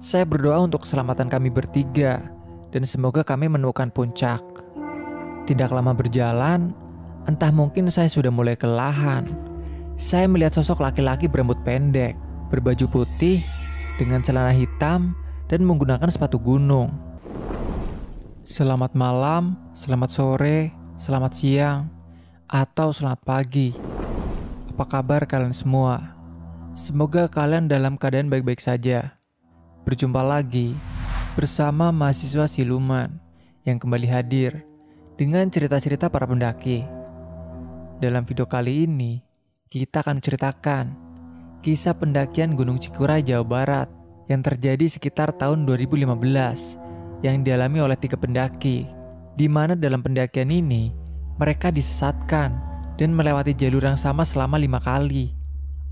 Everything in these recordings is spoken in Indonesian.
Saya berdoa untuk keselamatan kami bertiga dan semoga kami menemukan puncak. Tidak lama berjalan, entah mungkin saya sudah mulai kelelahan. Saya melihat sosok laki-laki berambut pendek, berbaju putih, dengan celana hitam, dan menggunakan sepatu gunung. Selamat malam, selamat sore, selamat siang, atau selamat pagi. Apa kabar kalian semua? Semoga kalian dalam keadaan baik-baik saja. Berjumpa lagi bersama mahasiswa siluman yang kembali hadir dengan cerita-cerita para pendaki. Dalam video kali ini, kita akan menceritakan kisah pendakian Gunung Cikuray, Jawa Barat yang terjadi sekitar tahun 2015 yang dialami oleh 3 pendaki, di mana dalam pendakian ini mereka disesatkan dan melewati jalur yang sama selama 5 kali.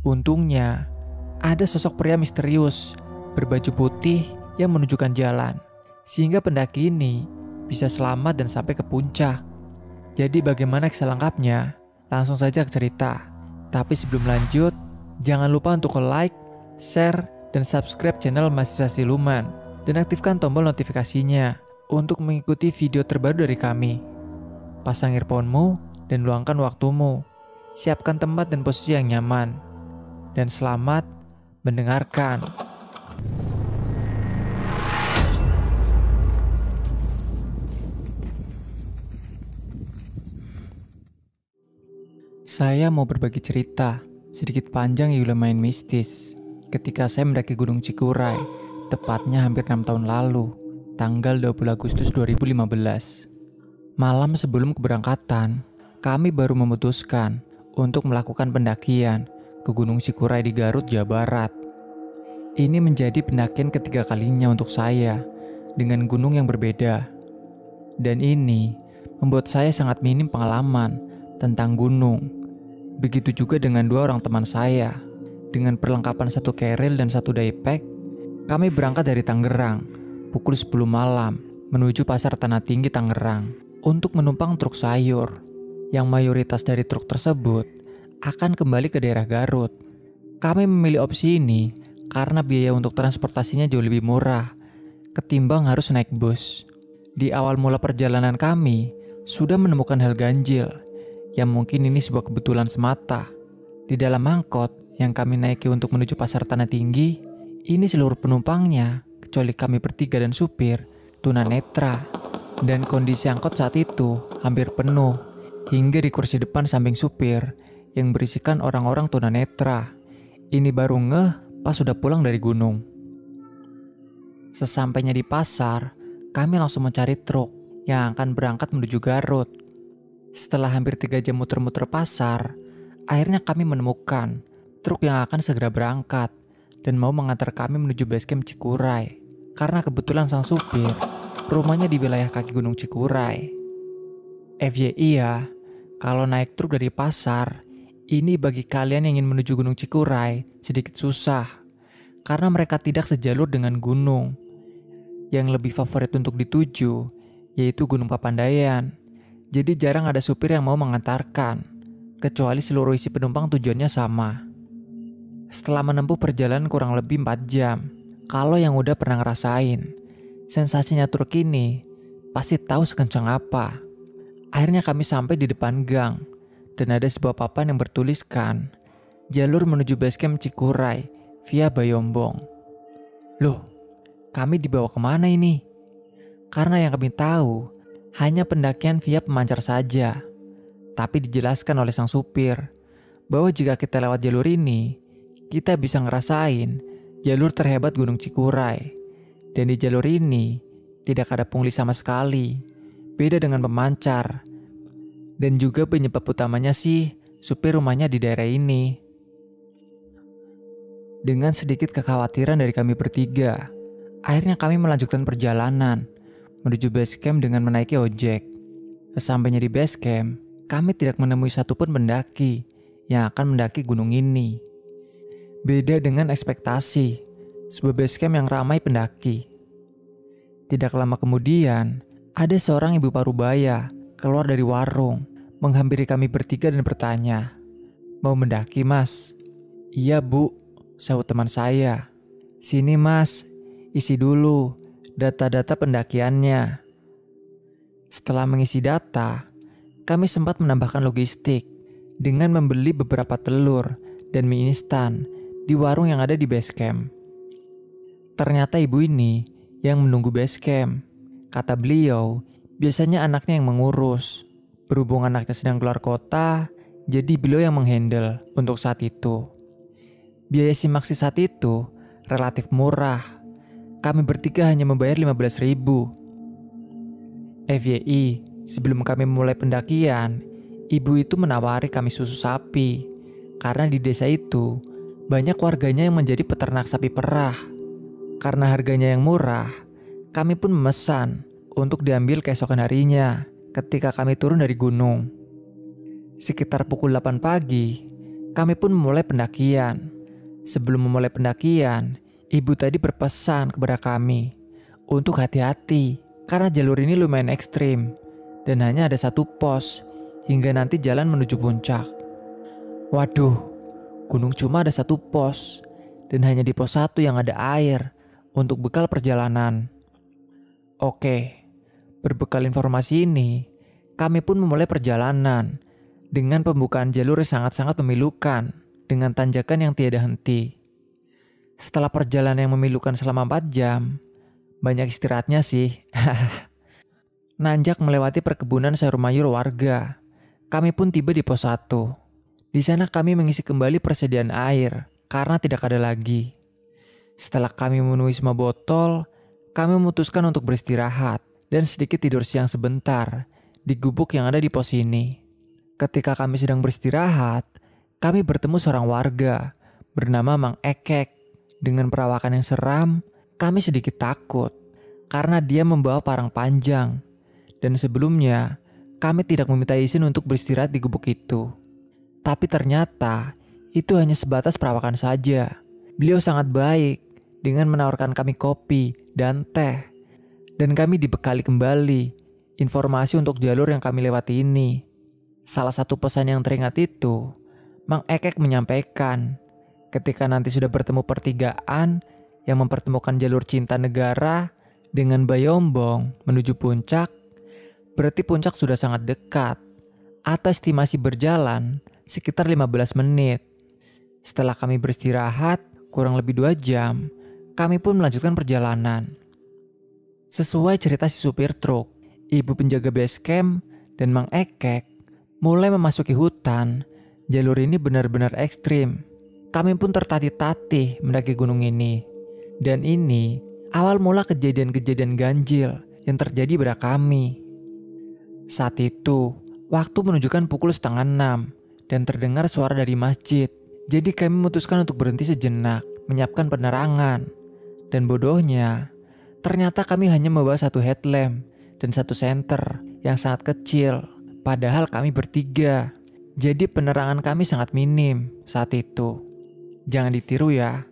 Untungnya, ada sosok pria misterius berbaju putih yang menunjukkan jalan, sehingga pendaki ini bisa selamat dan sampai ke puncak. Jadi bagaimana kisah lengkapnya? Langsung saja ke cerita. Tapi sebelum lanjut, jangan lupa untuk like, share, dan subscribe channel Mahasiswa Siluman, dan aktifkan tombol notifikasinya untuk mengikuti video terbaru dari kami. Pasang earphone-mu dan luangkan waktumu. Siapkan tempat dan posisi yang nyaman. Dan selamat mendengarkan. Saya mau berbagi cerita, sedikit panjang yang lumayan mistis. Ketika saya mendaki Gunung Cikuray, tepatnya hampir 6 tahun lalu, tanggal 20 Agustus 2015. Malam sebelum keberangkatan, kami baru memutuskan untuk melakukan pendakian ke Gunung Cikuray di Garut, Jawa Barat. Ini menjadi pendakian ketiga kalinya untuk saya, dengan gunung yang berbeda. Dan ini membuat saya sangat minim pengalaman tentang gunung. Begitu juga dengan 2 orang teman saya. Dengan perlengkapan 1 keril dan 1 daypack, kami berangkat dari Tangerang pukul 10 malam menuju Pasar Tanah Tinggi Tangerang untuk menumpang truk sayur, yang mayoritas dari truk tersebut akan kembali ke daerah Garut. Kami memilih opsi ini karena biaya untuk transportasinya jauh lebih murah ketimbang harus naik bus. Di awal mula perjalanan kami sudah menemukan hal ganjil, yang mungkin ini sebuah kebetulan semata. Di dalam angkot yang kami naiki untuk menuju Pasar Tanah Tinggi, ini seluruh penumpangnya, kecuali kami bertiga dan supir, tunanetra. Dan kondisi angkot saat itu hampir penuh, hingga di kursi depan samping supir yang berisikan orang-orang tunanetra. Ini baru ngeh pas sudah pulang dari gunung. Sesampainya di pasar, kami langsung mencari truk yang akan berangkat menuju Garut. Setelah hampir 3 jam muter-muter pasar, akhirnya kami menemukan truk yang akan segera berangkat dan mau mengantar kami menuju basecamp Cikuray. Karena kebetulan sang supir rumahnya di wilayah kaki Gunung Cikuray. FYI ya, kalau naik truk dari pasar, ini bagi kalian yang ingin menuju Gunung Cikuray sedikit susah. Karena mereka tidak sejalur dengan gunung. Yang lebih favorit untuk dituju yaitu Gunung Papandayan. Jadi jarang ada supir yang mau mengantarkan, kecuali seluruh isi penumpang tujuannya sama. Setelah menempuh perjalanan kurang lebih 4 jam, kalau yang udah pernah ngerasain, sensasinya truk ini pasti tahu sekencang apa. Akhirnya kami sampai di depan gang, dan ada sebuah papan yang bertuliskan, jalur menuju basecamp Cikuray via Bayombong. Loh, kami dibawa kemana ini? Karena yang kami tahu, hanya pendakian via pemancar saja. Tapi dijelaskan oleh sang supir bahwa jika kita lewat jalur ini, kita bisa ngerasain jalur terhebat Gunung Cikuray. Dan di jalur ini tidak ada pungli sama sekali, beda dengan pemancar. Dan juga penyebab utamanya sih supir rumahnya di daerah ini. Dengan sedikit kekhawatiran dari kami bertiga, akhirnya kami melanjutkan perjalanan menuju basecamp dengan menaiki ojek. Sesampainya di basecamp, kami tidak menemui satupun pendaki yang akan mendaki gunung ini. Beda dengan ekspektasi, sebuah basecamp yang ramai pendaki. Tidak lama kemudian, ada seorang ibu parubaya keluar dari warung, menghampiri kami bertiga dan bertanya, "Mau mendaki, Mas?" "Iya, Bu," sahut teman saya. "Sini, Mas, isi dulu data-data pendakiannya. Setelah mengisi data, kami sempat menambahkan logistik dengan membeli beberapa telur dan mie instan di warung yang ada di base camp. Ternyata ibu ini yang menunggu base camp. Kata beliau, biasanya anaknya yang mengurus. Berhubung anaknya sedang keluar kota, jadi beliau yang menghandle untuk saat itu. Biaya simaksi saat itu relatif murah. Kami bertiga hanya membayar 15.000. FYI, sebelum kami memulai pendakian, ibu itu menawari kami susu sapi. Karena di desa itu, banyak warganya yang menjadi peternak sapi perah. Karena harganya yang murah, kami pun memesan untuk diambil keesokan harinya ketika kami turun dari gunung. Sekitar pukul 8 pagi, kami pun memulai pendakian. Sebelum memulai pendakian, ibu tadi berpesan kepada kami untuk hati-hati karena jalur ini lumayan ekstrim dan hanya ada satu pos hingga nanti jalan menuju puncak. Waduh, gunung cuma ada satu pos dan hanya di pos 1 yang ada air untuk bekal perjalanan. Oke, berbekal informasi ini, kami pun memulai perjalanan dengan pembukaan jalur yang sangat-sangat memilukan dengan tanjakan yang tiada henti. Setelah perjalanan yang memilukan selama 4 jam, banyak istirahatnya sih. Nanjak melewati perkebunan sayur mayur warga. Kami pun tiba di pos 1. Di sana kami mengisi kembali persediaan air karena tidak ada lagi. Setelah kami memenuhi semua botol, kami memutuskan untuk beristirahat dan sedikit tidur siang sebentar di gubuk yang ada di pos ini. Ketika kami sedang beristirahat, kami bertemu seorang warga bernama Mang Ekek. Dengan perawakan yang seram, kami sedikit takut karena dia membawa parang panjang. Dan sebelumnya, kami tidak meminta izin untuk beristirahat di gubuk itu. Tapi ternyata, itu hanya sebatas perawakan saja. Beliau sangat baik dengan menawarkan kami kopi dan teh. Dan kami dibekali kembali informasi untuk jalur yang kami lewati ini. Salah satu pesan yang teringat itu, Mang Ekek menyampaikan, ketika nanti sudah bertemu pertigaan yang mempertemukan jalur Cinta Negara dengan Bayombong menuju puncak, berarti puncak sudah sangat dekat. Atau estimasi berjalan sekitar 15 menit. Setelah kami beristirahat kurang lebih 2 jam, kami pun melanjutkan perjalanan. Sesuai cerita si supir truk, ibu penjaga base camp, dan Mang Ekek mulai memasuki hutan. Jalur ini benar-benar ekstrim. Kami pun tertatih-tatih mendaki gunung ini. Dan ini awal mula kejadian-kejadian ganjil yang terjadi pada kami. Saat itu, waktu menunjukkan pukul 5:30 dan terdengar suara dari masjid. Jadi kami memutuskan untuk berhenti sejenak, menyiapkan penerangan. Dan bodohnya, ternyata kami hanya membawa 1 headlamp dan 1 senter yang sangat kecil. Padahal kami bertiga. Jadi penerangan kami sangat minim saat itu. Jangan ditiru ya.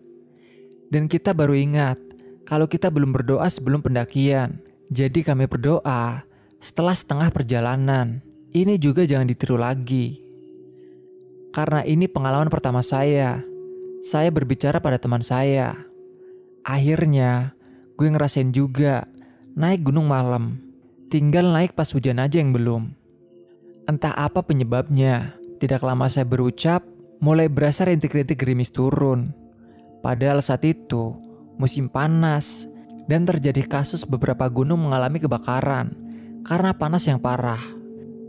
Dan kita baru ingat kalau kita belum berdoa sebelum pendakian. Jadi kami berdoa setelah setengah perjalanan. Ini juga jangan ditiru lagi. Karena ini pengalaman pertama saya. Saya berbicara pada teman saya. Akhirnya gue ngerasain juga naik gunung malam. Tinggal naik pas hujan aja yang belum. Entah apa penyebabnya, tidak lama saya berucap, mulai berasa rintik-rintik gerimis turun. Padahal saat itu musim panas dan terjadi kasus beberapa gunung mengalami kebakaran karena panas yang parah.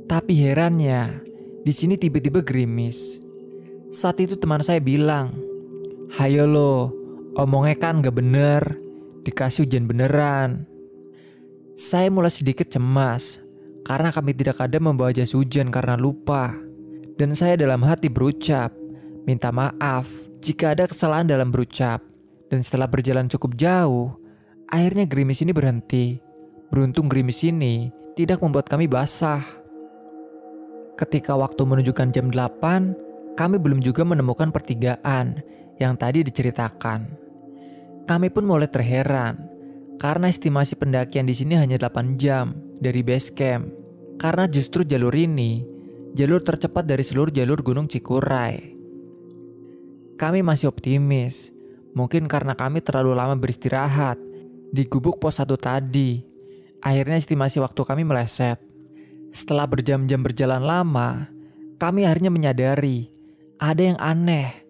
Tapi herannya, di sini tiba-tiba gerimis. Saat itu teman saya bilang, "Hayo lo, omongnya kan gak bener, dikasih hujan beneran." Saya mulai sedikit cemas karena kami tidak ada membawa jas hujan karena lupa. Dan saya dalam hati berucap, minta maaf jika ada kesalahan dalam berucap. Dan setelah berjalan cukup jauh, akhirnya gerimis ini berhenti. Beruntung gerimis ini tidak membuat kami basah. Ketika waktu menunjukkan jam 8, kami belum juga menemukan pertigaan yang tadi diceritakan. Kami pun mulai terheran karena estimasi pendakian di sini hanya 8 jam dari base camp. Karena justru jalur ini jalur tercepat dari seluruh jalur Gunung Cikuray. Kami masih optimis, mungkin karena kami terlalu lama beristirahat Di gubuk pos 1 tadi, akhirnya estimasi waktu kami meleset. Setelah berjam-jam berjalan lama, kami akhirnya menyadari ada yang aneh,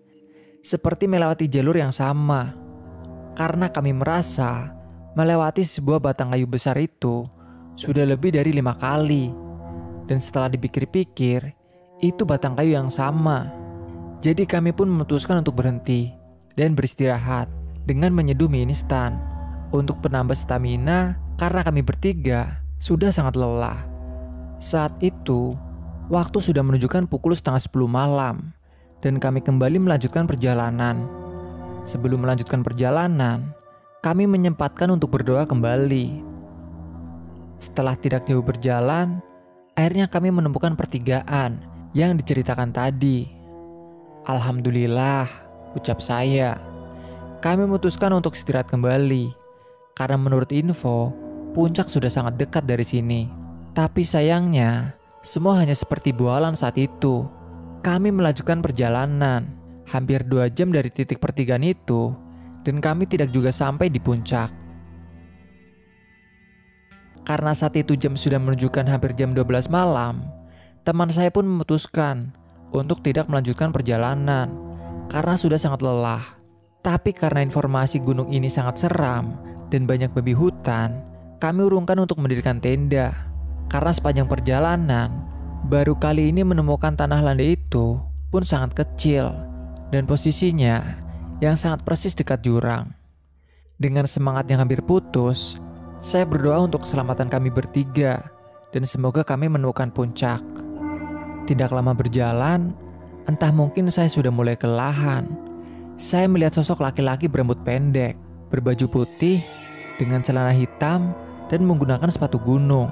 seperti melewati jalur yang sama. Karena kami merasa melewati sebuah batang kayu besar itu sudah lebih dari 5 kali. Dan setelah dipikir-pikir, itu batang kayu yang sama. Jadi kami pun memutuskan untuk berhenti dan beristirahat dengan menyeduh mie instan untuk penambah stamina karena kami bertiga sudah sangat lelah. Saat itu, waktu sudah menunjukkan pukul 9:30 malam dan kami kembali melanjutkan perjalanan. Sebelum melanjutkan perjalanan, kami menyempatkan untuk berdoa kembali. Setelah tidak jauh berjalan, akhirnya kami menemukan pertigaan yang diceritakan tadi. Alhamdulillah, ucap saya. Kami memutuskan untuk istirahat kembali, karena menurut info, puncak sudah sangat dekat dari sini. Tapi sayangnya, semua hanya seperti bualan saat itu. Kami melanjutkan perjalanan, hampir 2 jam dari titik pertigaan itu, dan kami tidak juga sampai di puncak. Karena saat itu jam sudah menunjukkan hampir jam 12 malam, teman saya pun memutuskan untuk tidak melanjutkan perjalanan karena sudah sangat lelah. Tapi karena informasi gunung ini sangat seram dan banyak babi hutan, kami urungkan untuk mendirikan tenda. Karena sepanjang perjalanan, baru kali ini menemukan tanah landai itu pun sangat kecil dan posisinya yang sangat persis dekat jurang. Dengan semangat yang hampir putus, saya berdoa untuk keselamatan kami bertiga dan semoga kami menemukan puncak. Tidak lama berjalan, entah mungkin saya sudah mulai kelelahan. Saya melihat sosok laki-laki berambut pendek, berbaju putih, dengan celana hitam dan menggunakan sepatu gunung.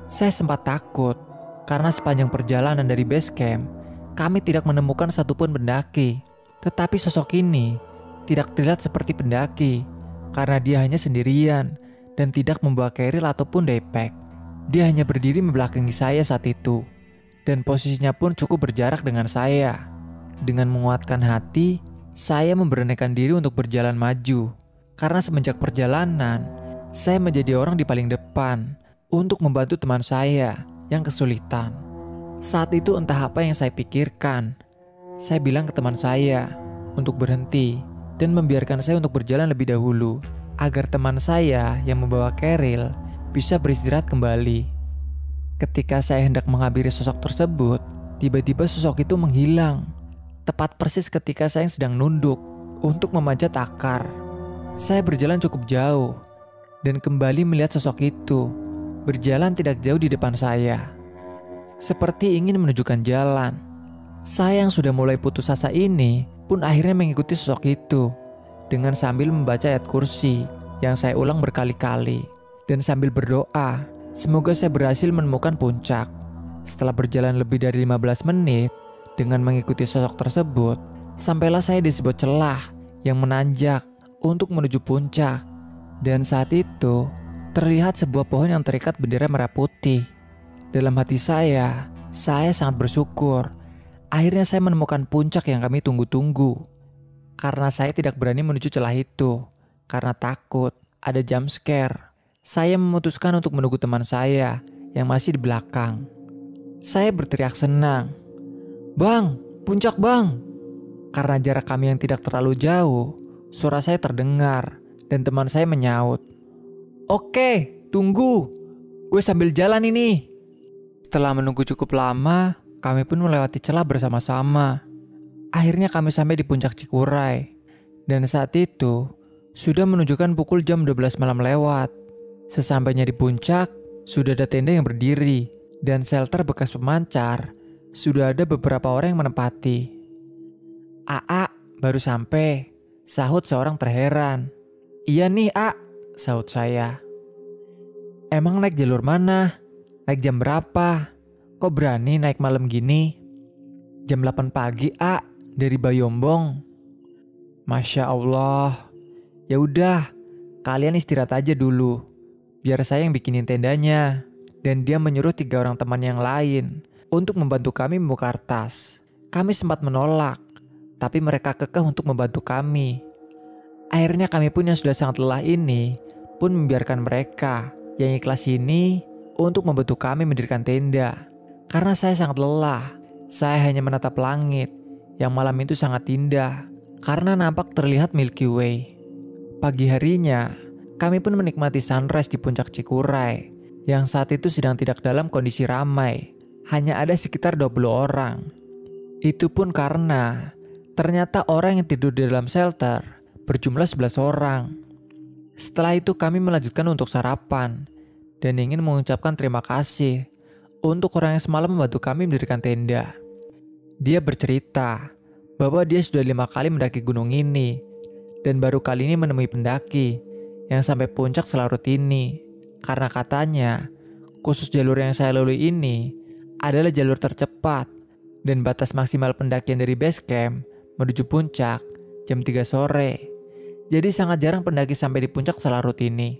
Saya sempat takut karena sepanjang perjalanan dari base camp, kami tidak menemukan satupun pendaki. Tetapi sosok ini tidak terlihat seperti pendaki karena dia hanya sendirian dan tidak membawa keril ataupun daypack. Dia hanya berdiri membelakangi saya saat itu, dan posisinya pun cukup berjarak dengan saya. Dengan menguatkan hati, saya memberanikan diri untuk berjalan maju. Karena semenjak perjalanan, saya menjadi orang di paling depan untuk membantu teman saya yang kesulitan. Saat itu entah apa yang saya pikirkan. Saya bilang ke teman saya untuk berhenti dan membiarkan saya untuk berjalan lebih dahulu, agar teman saya yang membawa keril bisa beristirahat kembali. Ketika saya hendak menghampiri sosok tersebut, tiba-tiba sosok itu menghilang. Tepat persis ketika saya sedang nunduk untuk memanjat akar. Saya berjalan cukup jauh dan kembali melihat sosok itu berjalan tidak jauh di depan saya, seperti ingin menunjukkan jalan. Saya yang sudah mulai putus asa ini pun akhirnya mengikuti sosok itu dengan sambil membaca ayat kursi yang saya ulang berkali-kali dan sambil berdoa semoga saya berhasil menemukan puncak. Setelah berjalan lebih dari 15 menit dengan mengikuti sosok tersebut, sampailah saya di sebuah celah yang menanjak untuk menuju puncak. Dan saat itu terlihat sebuah pohon yang terikat bendera merah putih. Dalam hati saya sangat bersyukur. Akhirnya saya menemukan puncak yang kami tunggu-tunggu. Karena saya tidak berani menuju celah itu karena takut ada jump scare. Saya memutuskan untuk menunggu teman saya yang masih di belakang. Saya berteriak senang, "Bang, puncak bang!" Karena jarak kami yang tidak terlalu jauh, suara saya terdengar dan teman saya menyaut, "Oke, tunggu. Gue sambil jalan ini." Setelah menunggu cukup lama, kami pun melewati celah bersama-sama. Akhirnya kami sampai di puncak Cikuray. Dan saat itu, sudah menunjukkan pukul jam 12 malam lewat. Sesampainya di puncak, sudah ada tenda yang berdiri. Dan shelter bekas pemancar, sudah ada beberapa orang yang menempati. "Aa, baru sampai," sahut seorang terheran. "Iya nih, A," sahut saya. "Emang naik jalur mana? Naik jam berapa? Kok berani naik malam gini?" "Jam 8 pagi, A, dari Bayombong." "Masya Allah. Ya udah, kalian istirahat aja dulu. Biar saya yang bikinin tendanya." Dan dia menyuruh 3 orang teman yang lain untuk membantu kami membuka tas. Kami sempat menolak, tapi mereka kekeh untuk membantu kami. Akhirnya kami pun yang sudah sangat lelah ini pun membiarkan mereka yang ikhlas ini untuk membantu kami mendirikan tenda. Karena saya sangat lelah, saya hanya menatap langit yang malam itu sangat indah karena nampak terlihat Milky Way. Pagi harinya, kami pun menikmati sunrise di puncak Cikuray yang saat itu sedang tidak dalam kondisi ramai. Hanya ada sekitar 20 orang. Itu pun karena ternyata orang yang tidur di dalam shelter berjumlah 11 orang. Setelah itu kami melanjutkan untuk sarapan dan ingin mengucapkan terima kasih untuk orang yang semalam membantu kami mendirikan tenda. Dia bercerita bahwa dia sudah 5 kali mendaki gunung ini dan baru kali ini menemui pendaki yang sampai puncak selarut ini. Karena katanya khusus jalur yang saya lalui ini adalah jalur tercepat dan batas maksimal pendakian dari base camp menuju puncak jam 3 sore. Jadi sangat jarang pendaki sampai di puncak selarut ini.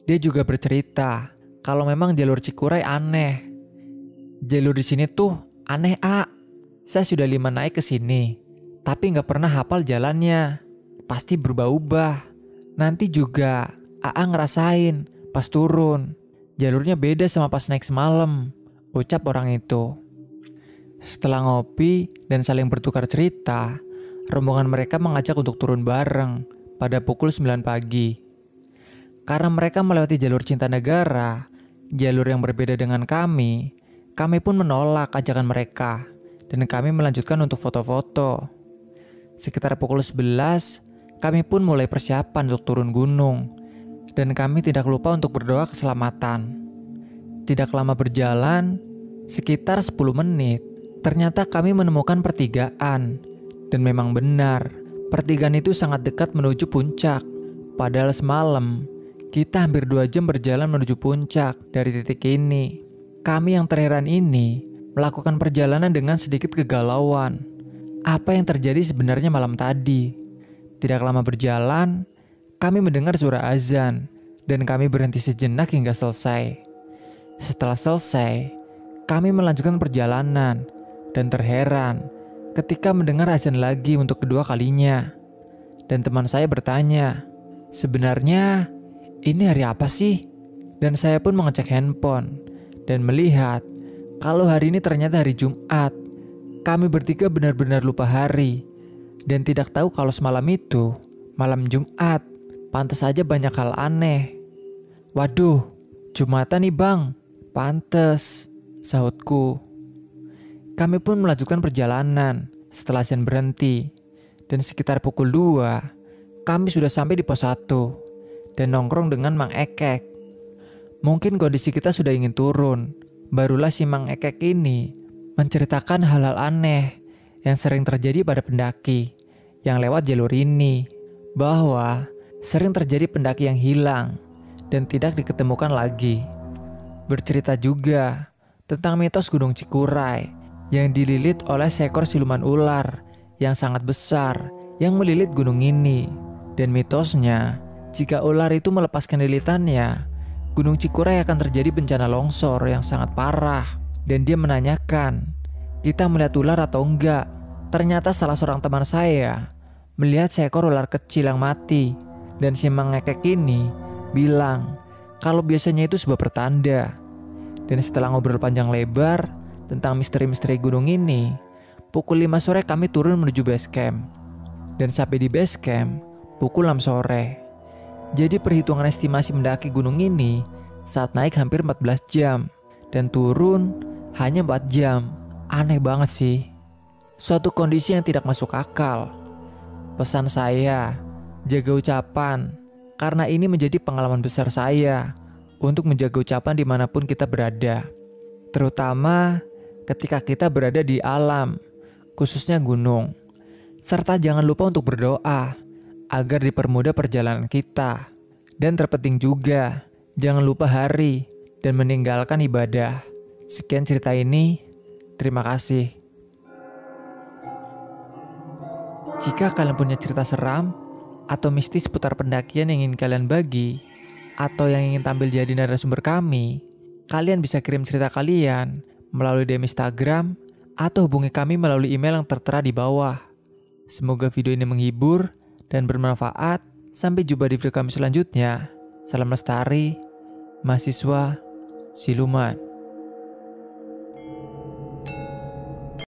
Dia juga bercerita kalau memang jalur Cikuray aneh. Jalur di sini tuh aneh, A. Saya sudah 5 naik ke sini, tapi nggak pernah hafal jalannya. Pasti berubah-ubah. Nanti juga AA ngerasain pas turun. Jalurnya beda sama pas naik semalam, ucap orang itu. Setelah ngopi dan saling bertukar cerita, rombongan mereka mengajak untuk turun bareng pada pukul 9 pagi. Karena mereka melewati jalur Cinta Negara, jalur yang berbeda dengan kami pun menolak ajakan mereka dan kami melanjutkan untuk foto-foto. Sekitar pukul 11, kami pun mulai persiapan untuk turun gunung dan kami tidak lupa untuk berdoa keselamatan. Tidak lama berjalan, sekitar 10 menit, ternyata kami menemukan pertigaan. Dan memang benar, pertigaan itu sangat dekat menuju puncak. Padahal semalam, kita hampir 2 jam berjalan menuju puncak dari titik ini. Kami yang terheran ini melakukan perjalanan dengan sedikit kegalauan. Apa yang terjadi sebenarnya malam tadi? Tidak lama berjalan, kami mendengar suara azan dan kami berhenti sejenak hingga selesai. Setelah selesai, kami melanjutkan perjalanan dan terheran ketika mendengar azan lagi untuk kedua kalinya. Dan teman saya bertanya, sebenarnya ini hari apa sih? Dan saya pun mengecek handphone dan melihat kalau hari ini ternyata hari Jumat. Kami bertiga benar-benar lupa hari dan tidak tahu kalau semalam itu malam Jumat. Pantas saja banyak hal aneh. Waduh, Jumatan nih bang. Pantes, sahutku. Kami pun melanjutkan perjalanan setelah azan berhenti. Dan sekitar pukul 2, kami sudah sampai di pos 1 dan nongkrong dengan Mang Ekek. Mungkin kondisi kita sudah ingin turun. Barulah si Mang Ekek ini menceritakan hal-hal aneh yang sering terjadi pada pendaki yang lewat jalur ini. Bahwa sering terjadi pendaki yang hilang dan tidak diketemukan lagi. Bercerita juga tentang mitos Gunung Cikuray yang dililit oleh seekor siluman ular yang sangat besar yang melilit gunung ini. Dan mitosnya, jika ular itu melepaskan lilitannya, Gunung Cikuray akan terjadi bencana longsor yang sangat parah. Dan dia menanyakan, kita melihat ular atau enggak? Ternyata salah seorang teman saya melihat seekor ular kecil yang mati. Dan si Mang Ekek ini bilang kalau biasanya itu sebuah pertanda. Dan setelah ngobrol panjang lebar tentang misteri-misteri gunung ini, pukul 5 sore kami turun menuju base camp. Dan sampai di base camp pukul 6 sore. Jadi perhitungan estimasi mendaki gunung ini saat naik hampir 14 jam dan turun hanya 4 jam. Aneh banget sih. Suatu kondisi yang tidak masuk akal. Pesan saya, jaga ucapan, karena ini menjadi pengalaman besar saya untuk menjaga ucapan dimanapun kita berada. Terutama ketika kita berada di alam, khususnya gunung. Serta jangan lupa untuk berdoa agar dipermudah perjalanan kita. Dan terpenting juga, jangan lupa hari dan meninggalkan ibadah. Sekian cerita ini, terima kasih. Jika kalian punya cerita seram atau mistis seputar pendakian yang ingin kalian bagi, atau yang ingin tampil jadi narasumber kami, kalian bisa kirim cerita kalian melalui DM Instagram atau hubungi kami melalui email yang tertera di bawah. Semoga video ini menghibur dan bermanfaat. Sampai jumpa di video kami selanjutnya. Salam Lestari, mahasiswa Siluman.